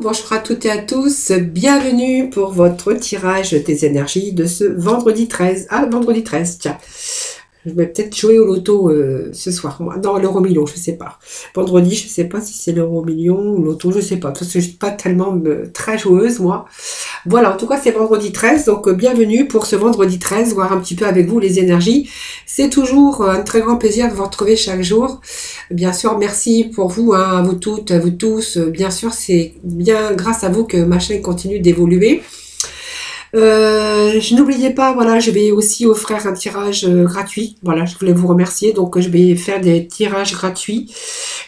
bonjour à toutes et à tous, bienvenue pour votre tirage des énergies de ce vendredi 13. Ah, vendredi 13, tiens. Je vais peut-être jouer au loto ce soir. Moi, dans l'euro million, je sais pas. Vendredi, je sais pas si c'est l'euro million ou loto, je sais pas. Parce que je suis pas tellement très joueuse, moi. Voilà, en tout cas, c'est vendredi 13. Donc, bienvenue pour ce vendredi 13, voir un petit peu avec vous les énergies. C'est toujours un très grand plaisir de vous retrouver chaque jour. Bien sûr, merci pour vous, hein, à vous toutes, à vous tous. Bien sûr, c'est bien grâce à vous que ma chaîne continue d'évoluer. Je n'oubliez pas, voilà, je vais aussi offrir un tirage gratuit. Voilà, je voulais vous remercier. Donc, je vais faire des tirages gratuits.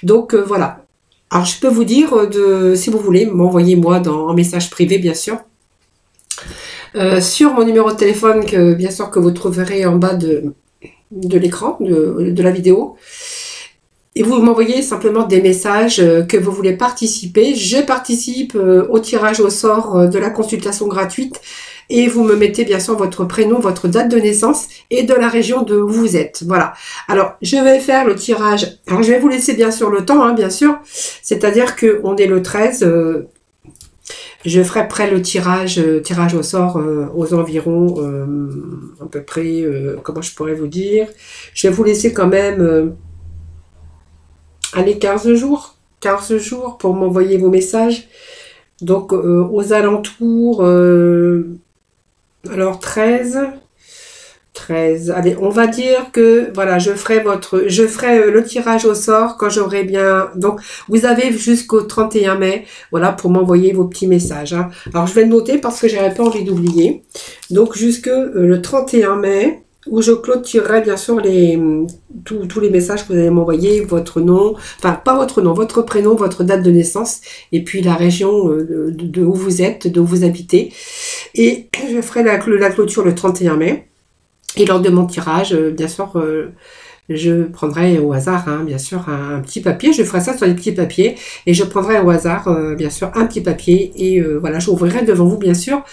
Donc, voilà. Alors, je peux vous dire, si vous voulez, m'envoyer en message privé, bien sûr. Sur mon numéro de téléphone, bien sûr, que vous trouverez en bas de l'écran, de la vidéo. Et vous m'envoyez simplement des messages que vous voulez participer. Je participe au tirage au sort de la consultation gratuite. Et vous me mettez bien sûr votre prénom, votre date de naissance et de la région de où vous êtes. Voilà. Alors, je vais faire le tirage. Alors, je vais vous laisser bien sûr le temps, hein, bien sûr. C'est-à-dire qu'on est le 13. Je ferai près le tirage au sort aux environs, à peu près, comment je pourrais vous dire. Je vais vous laisser quand même... allez, 15 jours. 15 jours pour m'envoyer vos messages. Donc, aux alentours... alors 13, allez, on va dire que voilà, je ferai le tirage au sort quand j'aurai bien. Donc vous avez jusqu'au 31 mai, voilà, pour m'envoyer vos petits messages, hein. Alors je vais le noter parce que j'avais pas envie d'oublier. Donc jusque le 31 mai, où je clôturerai bien sûr tous les messages que vous allez m'envoyer, votre nom, enfin pas votre nom, votre prénom, votre date de naissance, et puis la région de où vous êtes, d'où vous habitez. Et je ferai la clôture le 31 mai. Et lors de mon tirage, bien sûr, je prendrai au hasard, hein, bien sûr, un petit papier. Je ferai ça sur les petits papiers. Et je prendrai au hasard, bien sûr, un petit papier. Et voilà, j'ouvrirai devant vous, bien sûr,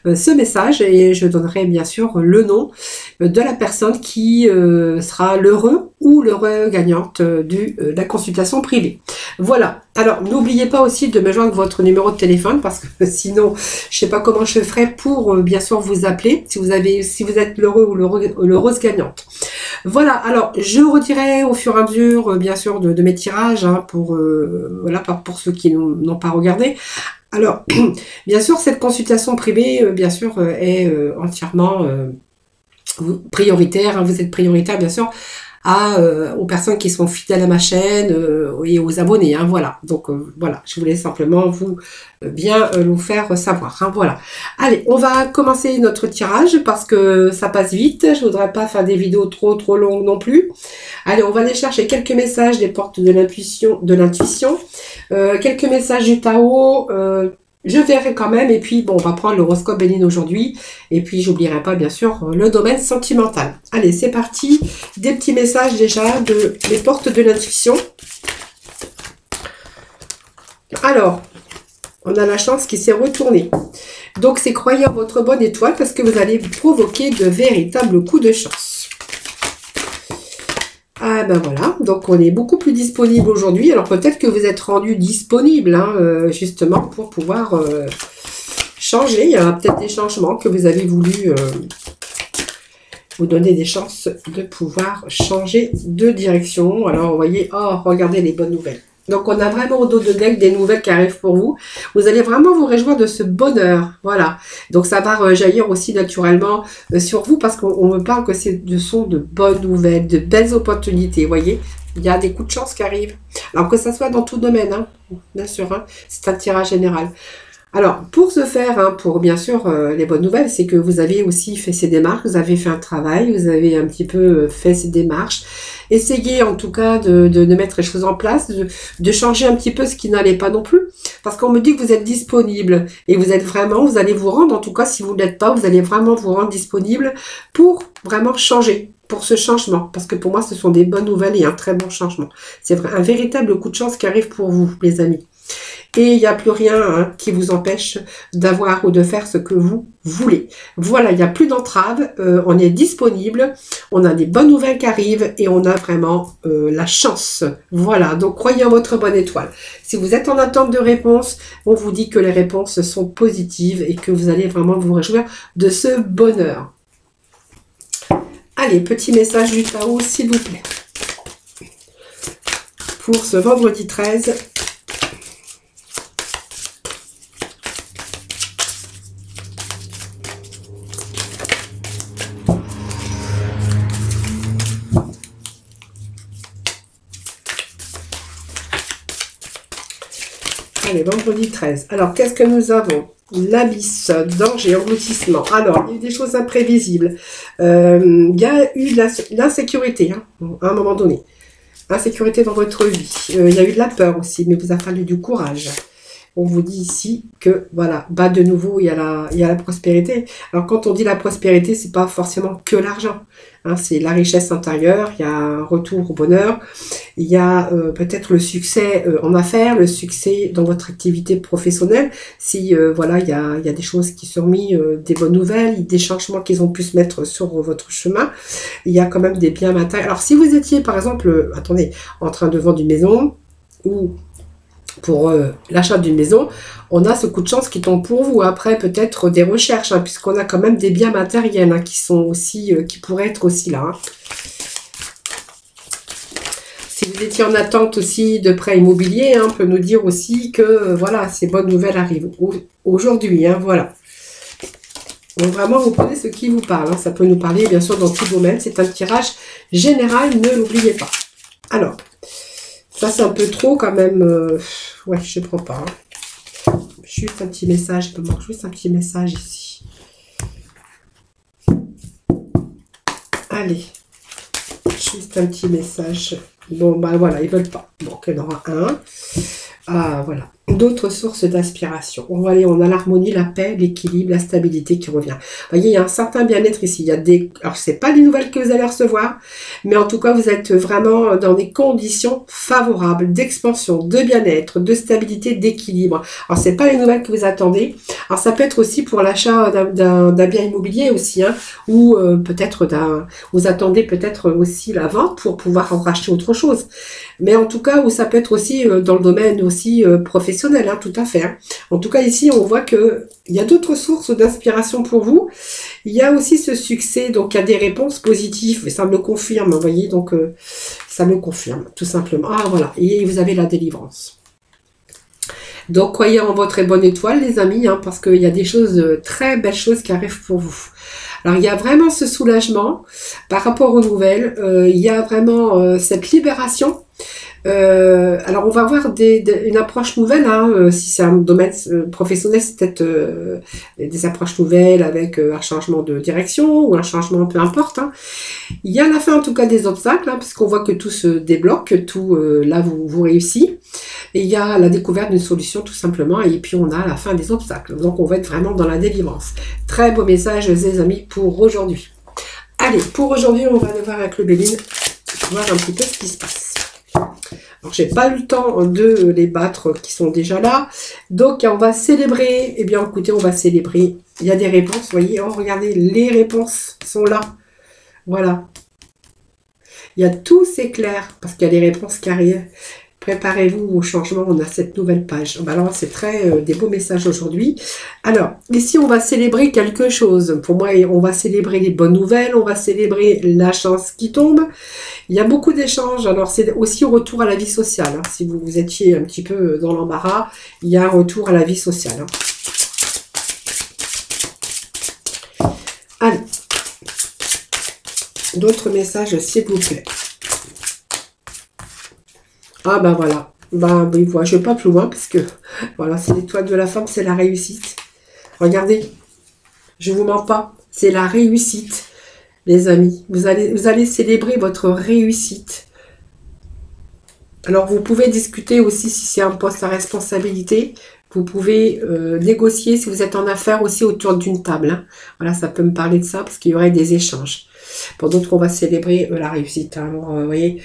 ce message. Et je donnerai, bien sûr, le nom de la personne qui sera l'heureux ou l'heureux gagnante de la consultation privée. Voilà. Alors, n'oubliez pas aussi de me joindre votre numéro de téléphone parce que sinon, je sais pas comment je ferai pour, bien sûr, vous appeler si vous êtes l'heureux ou l'heureuse gagnante. Voilà. Alors, je redirai au fur et à mesure, bien sûr, de mes tirages, hein, voilà, pour ceux qui n'ont pas regardé. Alors, bien sûr, cette consultation privée, bien sûr, est entièrement prioritaire, hein, vous êtes prioritaire, bien sûr, aux personnes qui sont fidèles à ma chaîne et aux abonnés, hein, voilà. Donc voilà, je voulais simplement vous vous faire savoir, hein, voilà. Allez, on va commencer notre tirage parce que ça passe vite. Je voudrais pas faire des vidéos trop longues non plus. Allez, on va aller chercher quelques messages des portes de l'intuition, quelques messages du Tao. Je verrai quand même, et puis bon, on va prendre l'horoscope bénin aujourd'hui, et puis j'oublierai pas bien sûr le domaine sentimental. Allez, c'est parti, des petits messages déjà des portes de l'intuition. Alors, on a la chance qui s'est retournée. Donc c'est croyez en votre bonne étoile parce que vous allez provoquer de véritables coups de chance. Ah ben voilà, donc on est beaucoup plus disponible aujourd'hui. Alors peut-être que vous êtes rendu disponible, hein, justement, pour pouvoir changer. Il y a peut-être des changements que vous avez voulu vous donner des chances de pouvoir changer de direction. Alors vous voyez, oh, regardez les bonnes nouvelles. Donc, on a vraiment au dos de deck des nouvelles qui arrivent pour vous. Vous allez vraiment vous réjouir de ce bonheur. Voilà. Donc, ça va jaillir aussi naturellement sur vous parce qu'on me parle que ce sont de bonnes nouvelles, de belles opportunités. Vous voyez, il y a des coups de chance qui arrivent. Alors, que ça soit dans tout domaine, hein, bien sûr, hein, c'est un tirage général. Alors, pour ce faire, hein, pour bien sûr les bonnes nouvelles, c'est que vous avez aussi fait ces démarches, vous avez fait un travail, vous avez un petit peu fait ces démarches. Essayez en tout cas de mettre les choses en place, de changer un petit peu ce qui n'allait pas non plus. Parce qu'on me dit que vous êtes disponible et vous allez vous rendre, en tout cas si vous ne l'êtes pas, vous allez vraiment vous rendre disponible pour vraiment changer, pour ce changement. Parce que pour moi, ce sont des bonnes nouvelles et un très bon changement. C'est un véritable coup de chance qui arrive pour vous, les amis. et il n'y a plus rien hein, qui vous empêche d'avoir ou de faire ce que vous voulez. Voilà, il n'y a plus d'entrave, on est disponible, on a des bonnes nouvelles qui arrivent et on a vraiment la chance. Voilà, donc croyez en votre bonne étoile. Si vous êtes en attente de réponse, on vous dit que les réponses sont positives et que vous allez vraiment vous réjouir de ce bonheur. Allez, petit message du Tao, s'il vous plaît. Pour ce vendredi 13. Allez, vendredi 13. Alors, qu'est-ce que nous avons? L'abysse, danger, engloutissement. Alors, il y a eu des choses imprévisibles. Il y a eu de l'insécurité, hein, à un moment donné. Insécurité dans votre vie. Il y a eu de la peur aussi, mais vous a fallu du courage. On vous dit ici que, voilà, bah de nouveau, il y a la prospérité. Alors, quand on dit la prospérité, c'est pas forcément que l'argent. Hein, c'est la richesse intérieure, il y a un retour au bonheur, il y a peut-être le succès en affaires, le succès dans votre activité professionnelle. Si, voilà, il y a des choses qui sont mises, des bonnes nouvelles, des changements qu'ils ont pu se mettre sur votre chemin. Il y a quand même des biens matériels. Alors, si vous étiez, par exemple, attendez, en train de vendre une maison, ou pour l'achat d'une maison, on a ce coup de chance qui tombe pour vous. Après, peut-être des recherches, hein, puisqu'on a quand même des biens matériels hein, qui sont aussi, qui pourraient être aussi là. Hein. Si vous étiez en attente aussi de prêts immobiliers, hein, on peut nous dire aussi que voilà, ces bonnes nouvelles arrivent aujourd'hui. Hein, voilà. Donc vraiment, vous prenez ce qui vous parle. Hein. Ça peut nous parler, bien sûr, dans tout domaine. C'est un tirage général, ne l'oubliez pas. Alors, ça, c'est un peu trop quand même. Ouais, je ne prends pas. Hein. Juste un petit message. Il me manque juste un petit message ici. Allez. Juste un petit message. Bon, bah voilà, ils ne veulent pas. Donc, il y en aura un. Ah, voilà. D'autres sources d'inspiration. On va aller, on a l'harmonie, la paix, l'équilibre, la stabilité qui revient. Vous voyez, il y a un certain bien-être ici. Il y a des... Alors, c'est pas les nouvelles que vous allez recevoir, mais en tout cas, vous êtes vraiment dans des conditions favorables d'expansion, de bien-être, de stabilité, d'équilibre. Alors, c'est pas les nouvelles que vous attendez. Alors, ça peut être aussi pour l'achat d'un bien immobilier aussi, hein, ou peut-être vous attendez peut-être aussi la vente pour pouvoir en racheter autre chose. Mais en tout cas, où ça peut être aussi dans le domaine aussi professionnel, hein, tout à fait. Hein. En tout cas, ici, on voit que il y a d'autres sources d'inspiration pour vous. Il y a aussi ce succès, donc il y a des réponses positives, et ça me le confirme, vous voyez, donc ça me confirme, tout simplement. Ah, voilà, et vous avez la délivrance. Donc, croyez en votre bonne étoile, les amis, hein, parce qu'il y a des choses, très belles choses qui arrivent pour vous. Alors, il y a vraiment ce soulagement par rapport aux nouvelles. Il y a vraiment cette libération. Alors, on va voir une approche nouvelle. Hein, si c'est un domaine professionnel, c'est peut-être des approches nouvelles avec un changement de direction ou un changement, peu importe. Hein. Il y a à la fin, en tout cas, des obstacles, hein, parce qu'on voit que tout se débloque, que tout, là, vous réussit. Et il y a la découverte d'une solution, tout simplement. Et puis, on a la fin des obstacles. Donc, on va être vraiment dans la délivrance. Très beau message, les amis, pour aujourd'hui. Allez, pour aujourd'hui, on va aller voir avec le Béline, voir un petit peu ce qui se passe. Alors, j'ai pas eu le temps de les battre qui sont déjà là. Donc, on va célébrer. Eh bien, écoutez, on va célébrer. Il y a des réponses, vous voyez. Oh, regardez, les réponses sont là. Voilà. Il y a tout, c'est clair, parce qu'il y a des réponses qui arrivent. Préparez-vous au changement, on a cette nouvelle page. Alors, c'est très des beaux messages aujourd'hui. Alors, ici, on va célébrer quelque chose. Pour moi, on va célébrer les bonnes nouvelles, on va célébrer la chance qui tombe. Il y a beaucoup d'échanges. Alors, c'est aussi au retour à la vie sociale. Hein. Si vous étiez un petit peu dans l'embarras, il y a un retour à la vie sociale. Hein. Allez. D'autres messages, s'il vous plaît. Ah ben voilà, ben oui, voilà, je ne vais pas plus loin parce que voilà, c'est l'étoile de la femme, c'est la réussite. Regardez, je ne vous mens pas, c'est la réussite, les amis. Vous allez célébrer votre réussite. Alors vous pouvez discuter aussi si c'est un poste à responsabilité. Vous pouvez négocier si vous êtes en affaires aussi autour d'une table. Hein. Voilà, ça peut me parler de ça parce qu'il y aurait des échanges. Pour d'autres, on va célébrer la réussite. Hein. Alors, vous voyez,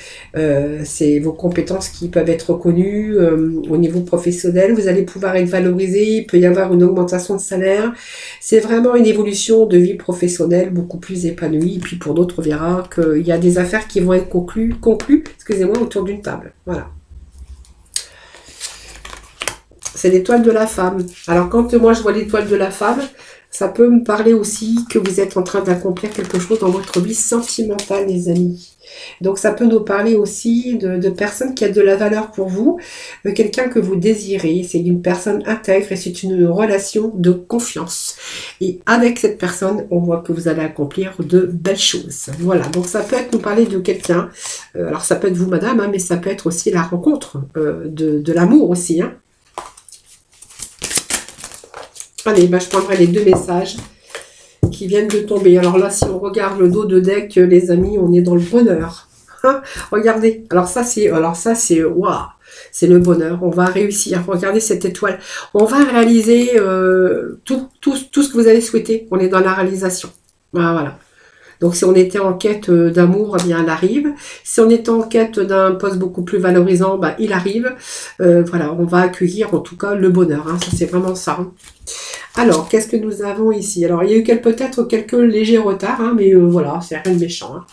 c'est vos compétences qui peuvent être reconnues au niveau professionnel. Vous allez pouvoir être valorisé. Il peut y avoir une augmentation de salaire. C'est vraiment une évolution de vie professionnelle beaucoup plus épanouie. Et puis pour d'autres, on verra qu'il y a des affaires qui vont être conclues, excusez-moi, autour d'une table. Voilà. C'est l'étoile de la femme. Alors quand moi je vois l'étoile de la femme, ça peut me parler aussi que vous êtes en train d'accomplir quelque chose dans votre vie sentimentale, les amis. Donc ça peut nous parler aussi de personnes qui ont de la valeur pour vous, de quelqu'un que vous désirez. C'est une personne intègre et c'est une relation de confiance. Et avec cette personne, on voit que vous allez accomplir de belles choses. Voilà, donc ça peut être nous parler de quelqu'un. Alors ça peut être vous, madame, hein, mais ça peut être aussi la rencontre de l'amour aussi, hein. Allez, je prendrai les 2 messages qui viennent de tomber. Alors là, si on regarde le dos de deck, les amis, on est dans le bonheur. Hein, regardez. Alors ça, c'est waouh, c'est le bonheur. On va réussir. Regardez cette étoile. On va réaliser tout ce que vous avez souhaité. On est dans la réalisation. Voilà. Donc, si on était en quête d'amour, eh bien, elle arrive. Si on était en quête d'un poste beaucoup plus valorisant, il arrive. Voilà, on va accueillir en tout cas le bonheur. Hein, ça, c'est vraiment ça. Hein. Alors, qu'est-ce que nous avons ici? Alors, il y a eu peut-être quelques légers retards, hein, mais voilà, c'est rien de méchant. Hein.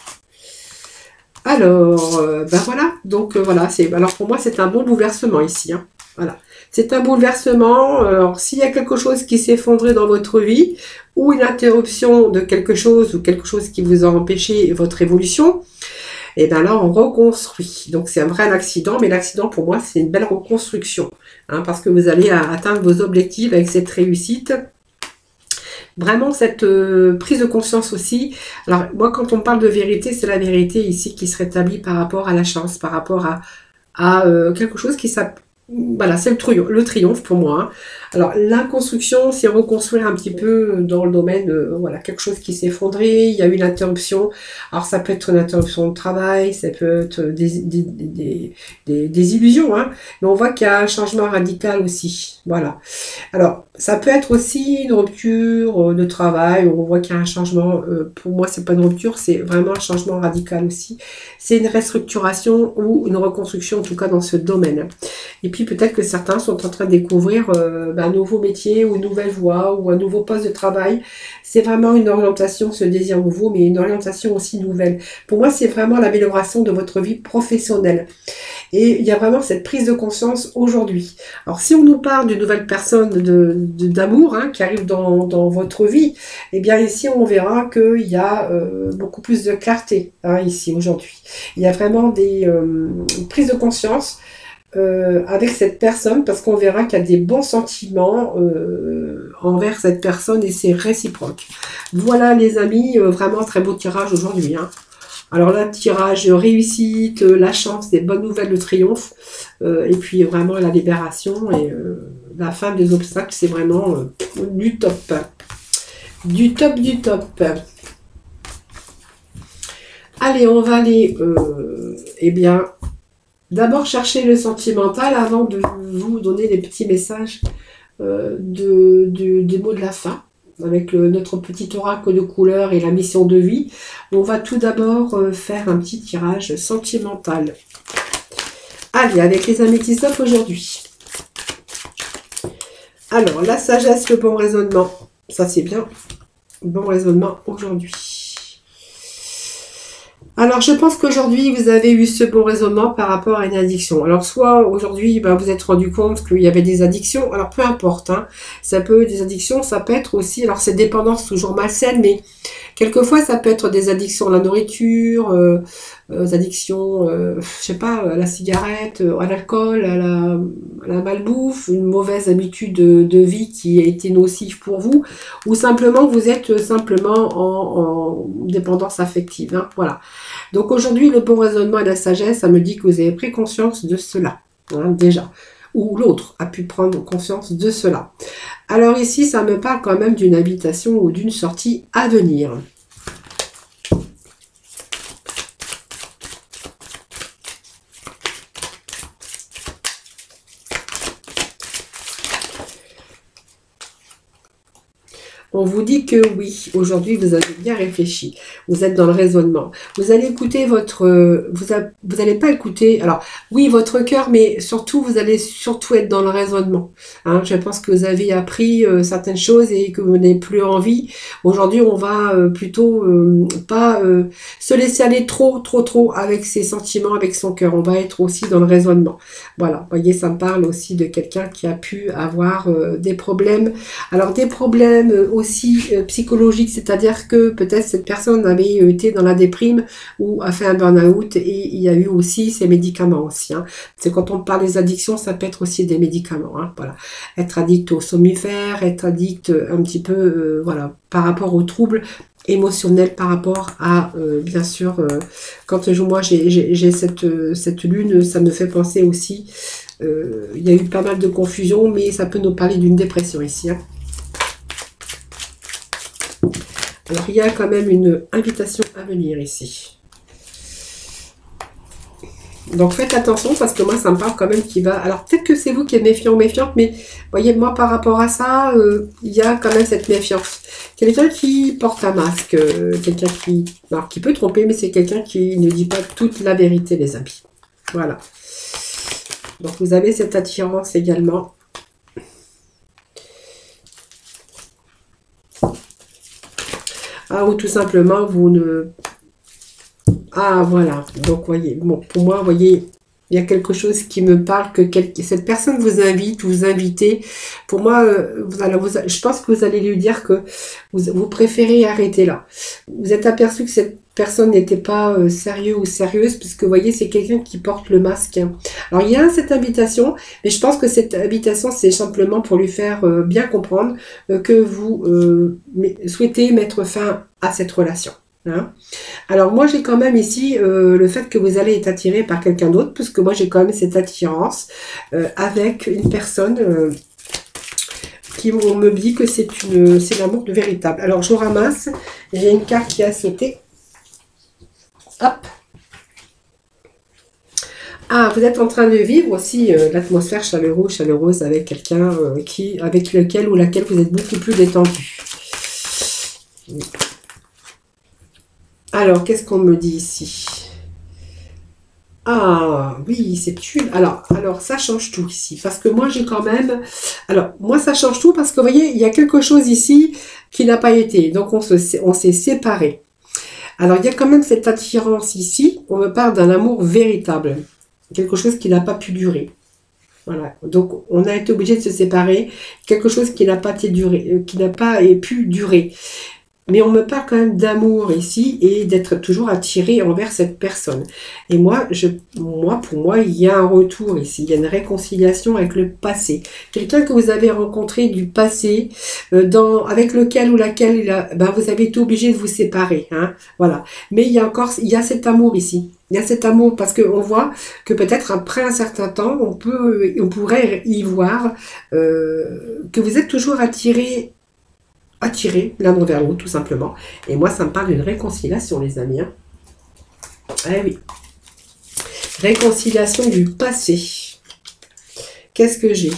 Alors, voilà. Donc, voilà. Alors, pour moi, c'est un bon bouleversement ici. Hein. Voilà. C'est un bouleversement. Alors, s'il y a quelque chose qui s'est effondré dans votre vie, ou une interruption de quelque chose, ou quelque chose qui vous a empêché votre évolution, et bien là, on reconstruit. Donc, c'est un vrai accident, mais l'accident, pour moi, c'est une belle reconstruction. Hein, parce que vous allez atteindre vos objectifs avec cette réussite. Vraiment, cette prise de conscience aussi. Alors, moi, quand on parle de vérité, c'est la vérité ici qui se rétablit par rapport à la chance, par rapport à quelque chose qui s'appelle... Voilà, c'est le triomphe pour moi. Hein. Alors, la construction, c'est reconstruire un petit peu dans le domaine, voilà, quelque chose qui s'est effondré, il y a eu une interruption. Alors, ça peut être une interruption de travail, ça peut être des illusions, hein. Mais on voit qu'il y a un changement radical aussi. Voilà. Alors, ça peut être aussi une rupture de travail, où on voit qu'il y a un changement. Pour moi, c'est pas une rupture, c'est vraiment un changement radical aussi. C'est une restructuration ou une reconstruction, en tout cas dans ce domaine. Et puis peut-être que certains sont en train de découvrir un nouveau métier ou une nouvelle voie ou un nouveau poste de travail. C'est vraiment une orientation, ce désir nouveau, mais une orientation aussi nouvelle. Pour moi, c'est vraiment l'amélioration de votre vie professionnelle. Et il y a vraiment cette prise de conscience aujourd'hui. Alors, si on nous parle d'une nouvelle personne d'amour hein, qui arrive dans votre vie, eh bien ici, on verra qu'il y a beaucoup plus de clarté hein, ici, aujourd'hui. Il y a vraiment des prises de conscience avec cette personne parce qu'on verra qu'il y a des bons sentiments envers cette personne et c'est réciproque. Voilà les amis, vraiment très beau tirage aujourd'hui. Hein. Alors là, tirage réussite, la chance, des bonnes nouvelles, le triomphe, et puis vraiment la libération et la fin des obstacles, c'est vraiment du top. Du top, du top. Allez, on va aller, eh bien, d'abord chercher le sentimental avant de vous donner les petits messages des mots de la fin. Avec notre petit oracle de couleur et la mission de vie, on va tout d'abord faire un petit tirage sentimental. Allez, avec les améthysophes aujourd'hui. Alors, la sagesse, le bon raisonnement. Ça, c'est bien. Bon raisonnement aujourd'hui. Alors, je pense qu'aujourd'hui, vous avez eu ce bon raisonnement par rapport à une addiction. Alors, soit aujourd'hui, vous êtes rendu compte qu'il y avait des addictions. Alors, peu importe. Hein, ça peut être des addictions, ça peut être aussi... Alors, c'est dépendance toujours malsaine, mais quelquefois, ça peut être des addictions à la nourriture, des addictions, je sais pas, à la cigarette, à l'alcool, à la malbouffe, une mauvaise habitude de vie qui a été nocive pour vous, ou simplement, vous êtes simplement en dépendance affective. Hein, voilà. Donc aujourd'hui, le bon raisonnement et la sagesse, ça me dit que vous avez pris conscience de cela, hein, déjà. Ou l'autre a pu prendre conscience de cela. Alors ici, ça me parle quand même d'une habitation ou d'une sortie à venir. On vous dit que oui, aujourd'hui, vous avez bien réfléchi. Vous êtes dans le raisonnement. Vous allez écouter vous n'allez pas écouter... Alors, oui, votre cœur, mais surtout, vous allez surtout être dans le raisonnement. Hein, je pense que vous avez appris certaines choses et que vous n'avez plus envie. Aujourd'hui, on va plutôt pas se laisser aller trop avec ses sentiments, avec son cœur. On va être aussi dans le raisonnement. Voilà, vous voyez, ça me parle aussi de quelqu'un qui a pu avoir des problèmes. Alors, des problèmes aussi psychologiques, c'est-à-dire que peut-être cette personne avait été dans la déprime ou a fait un burn-out et il y a eu aussi ces médicaments aussi. Hein. C'est quand on parle des addictions, ça peut être aussi des médicaments. Hein, voilà. Être addict aux somnifères, être addict un petit peu, voilà, par rapport aux troubles émotionnels, par rapport à, bien sûr, quand moi j'ai cette lune, ça me fait penser aussi, il y a eu pas mal de confusion, mais ça peut nous parler d'une dépression ici. Hein. Alors, il y a quand même une invitation à venir ici. Donc, faites attention parce que moi, ça me parle quand même qu'il va... Alors, peut-être que c'est vous qui êtes méfiant ou méfiante, mais voyez, moi, par rapport à ça, il y a quand même cette méfiance. Quelqu'un qui porte un masque, quelqu'un qui... Alors, qui peut tromper, mais c'est quelqu'un qui ne dit pas toute la vérité, les amis. Voilà. Donc, vous avez cette attirance également. Ah, ou tout simplement, vous ne... Ah, voilà. Donc, voyez, bon, pour moi, voyez, il y a quelque chose qui me parle que cette personne vous invite, vous invitez. Pour moi, je pense que vous allez lui dire que vous préférez arrêter là. Vous êtes aperçu que cette personne n'était pas sérieux ou sérieuse, puisque vous voyez, c'est quelqu'un qui porte le masque. Alors, il y a cette invitation, mais je pense que cette invitation, c'est simplement pour lui faire bien comprendre que vous souhaitez mettre fin à cette relation. Hein. Alors moi j'ai quand même ici le fait que vous allez être attiré par quelqu'un d'autre, puisque moi j'ai quand même cette attirance avec une personne qui me dit que c'est l'amour de véritable. Alors je ramasse, j'ai une carte qui a sauté. Hop. Ah, vous êtes en train de vivre aussi l'atmosphère chaleureuse avec quelqu'un avec lequel ou laquelle vous êtes beaucoup plus détendu. Alors, qu'est-ce qu'on me dit ici? Ah, oui, c'est une... Alors, ça change tout ici. Parce que moi, j'ai quand même... Alors, moi, ça change tout parce que, vous voyez, il y a quelque chose ici qui n'a pas été. Donc, on s'est séparés. Alors, il y a quand même cette attirance ici. On me parle d'un amour véritable. Quelque chose qui n'a pas pu durer. Voilà. Donc, on a été obligé de se séparer. Quelque chose qui n'a pas pu durer. Mais on me parle quand même d'amour ici et d'être toujours attiré envers cette personne. Et moi, pour moi, il y a un retour ici. Il y a une réconciliation avec le passé. Quelqu'un que vous avez rencontré du passé, avec lequel ou laquelle vous avez été obligé de vous séparer. Hein, voilà. Mais il y a cet amour ici. Il y a cet amour parce qu'on voit que peut-être après un certain temps, on pourrait y voir que vous êtes toujours attiré l'un vers l'autre, tout simplement. Et moi, ça me parle d'une réconciliation, les amis. Hein. Eh oui. Réconciliation du passé. Qu'est-ce que j'ai?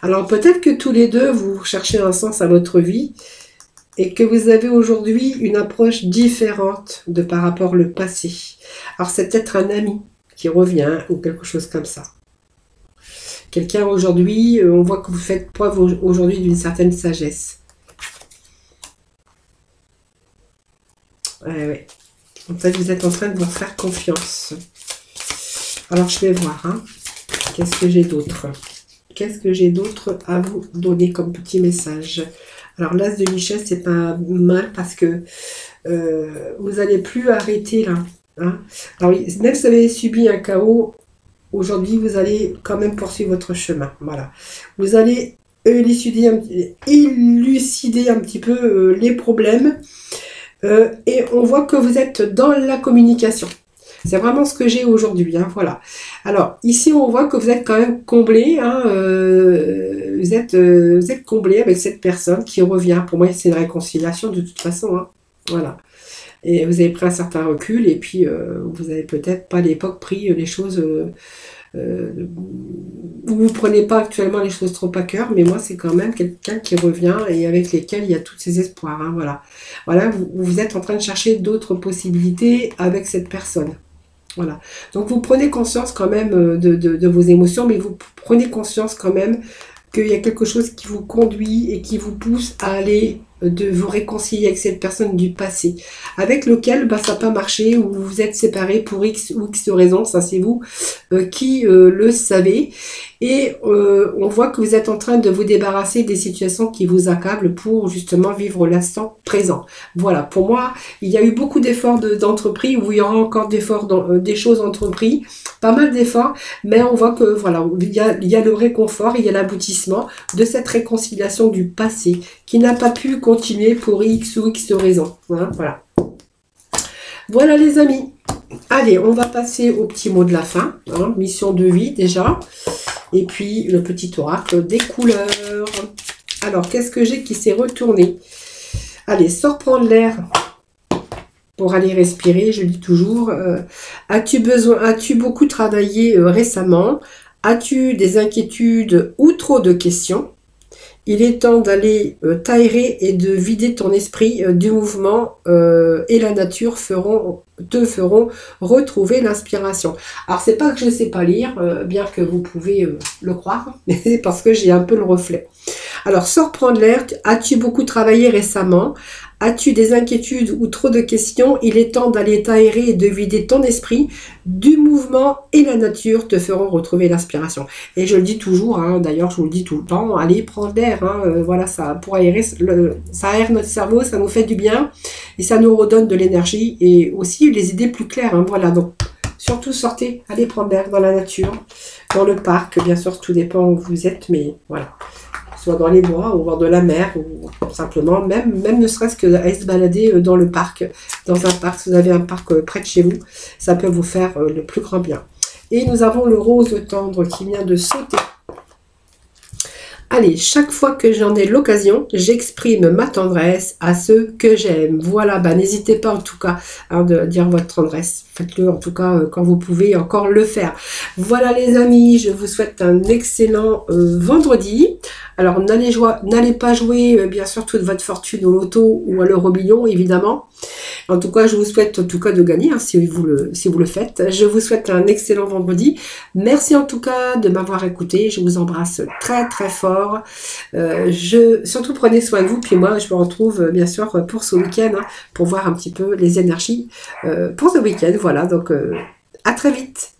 Alors, peut-être que tous les deux, vous cherchez un sens à votre vie et que vous avez aujourd'hui une approche différente par rapport au passé. Alors, c'est peut-être un ami qui revient ou quelque chose comme ça. Quelqu'un aujourd'hui, on voit que vous faites preuve aujourd'hui d'une certaine sagesse. Ouais. En fait, vous êtes en train de vous faire confiance. Alors, je vais voir. Hein. Qu'est-ce que j'ai d'autre? Qu'est-ce que j'ai d'autre à vous donner comme petit message? Alors, l'as de Michel, c'est pas mal parce que vous n'allez plus arrêter là. Hein. Alors, même si vous avez subi un chaos, aujourd'hui, vous allez quand même poursuivre votre chemin. Voilà. Vous allez élucider un petit peu les problèmes. Et on voit que vous êtes dans la communication. C'est vraiment ce que j'ai aujourd'hui. Hein, voilà. Alors, ici, on voit que vous êtes quand même comblé. Hein, vous êtes comblé avec cette personne qui revient. Pour moi, c'est une réconciliation de toute façon. Hein, voilà. et vous avez pris un certain recul, et puis vous avez peut-être pas à l'époque pris les choses, vous ne prenez pas actuellement les choses trop à cœur, mais moi c'est quand même quelqu'un qui revient et avec lesquels il y a tous ces espoirs, hein, voilà. Voilà, vous êtes en train de chercher d'autres possibilités avec cette personne. Voilà. Donc vous prenez conscience quand même de vos émotions, mais vous prenez conscience quand même qu'il y a quelque chose qui vous conduit et qui vous pousse à aller de vous réconcilier avec cette personne du passé, avec lequel ça n'a pas marché, ou vous vous êtes séparés pour X ou X raisons, ça c'est vous qui le savez, et on voit que vous êtes en train de vous débarrasser des situations qui vous accablent pour justement vivre l'instant présent. Voilà, pour moi, il y a eu beaucoup d'efforts d'entrepris, où il y aura encore d'efforts, des choses entrepris, pas mal d'efforts, mais on voit que voilà, il y a le réconfort, il y a l'aboutissement de cette réconciliation du passé, qui n'a pas pu continuer pour X ou X raisons. Hein, voilà. Voilà les amis. Allez, on va passer au petit mot de la fin. Hein, mission de vie déjà. Et puis le petit oracle des couleurs. Alors, qu'est-ce que j'ai qui s'est retourné? Allez, sors prendre l'air pour aller respirer, je dis toujours. As-tu beaucoup travaillé récemment? As-tu des inquiétudes ou trop de questions? Il est temps d'aller t'aérer et de vider ton esprit du mouvement et la nature te feront retrouver l'inspiration. Alors, c'est pas que je ne sais pas lire, bien que vous pouvez le croire, mais c'est parce que j'ai un peu le reflet. Alors, sors prendre l'air. As-tu beaucoup travaillé récemment? As-tu des inquiétudes ou trop de questions? Il est temps d'aller t'aérer et de vider ton esprit. Du mouvement et la nature te feront retrouver l'inspiration. Et je le dis toujours, hein, d'ailleurs je vous le dis tout le temps, allez prendre l'air, hein, voilà, ça, pour aérer, ça aère notre cerveau, ça nous fait du bien et ça nous redonne de l'énergie et aussi les idées plus claires. Hein, voilà, donc surtout sortez, allez prendre l'air dans la nature, dans le parc, bien sûr tout dépend où vous êtes, mais voilà. Soit dans les bois, au bord de la mer, ou simplement, même ne serait-ce que aller se balader dans le parc, dans un parc, si vous avez un parc près de chez vous, ça peut vous faire le plus grand bien. Et nous avons le rose tendre qui vient de sauter. Allez, chaque fois que j'en ai l'occasion, j'exprime ma tendresse à ceux que j'aime. Voilà, n'hésitez pas en tout cas de dire votre tendresse. Faites-le en tout cas quand vous pouvez encore le faire. Voilà les amis, je vous souhaite un excellent vendredi. Alors n'allez pas jouer bien sûr toute votre fortune au loto ou à l'euro-million évidemment. En tout cas, je vous souhaite en tout cas de gagner hein, si vous le faites. Je vous souhaite un excellent vendredi. Merci en tout cas de m'avoir écouté. Je vous embrasse très très fort. Surtout prenez soin de vous. Puis moi, je me retrouve bien sûr pour ce week-end hein, pour voir un petit peu les énergies pour ce week-end. Voilà, donc à très vite.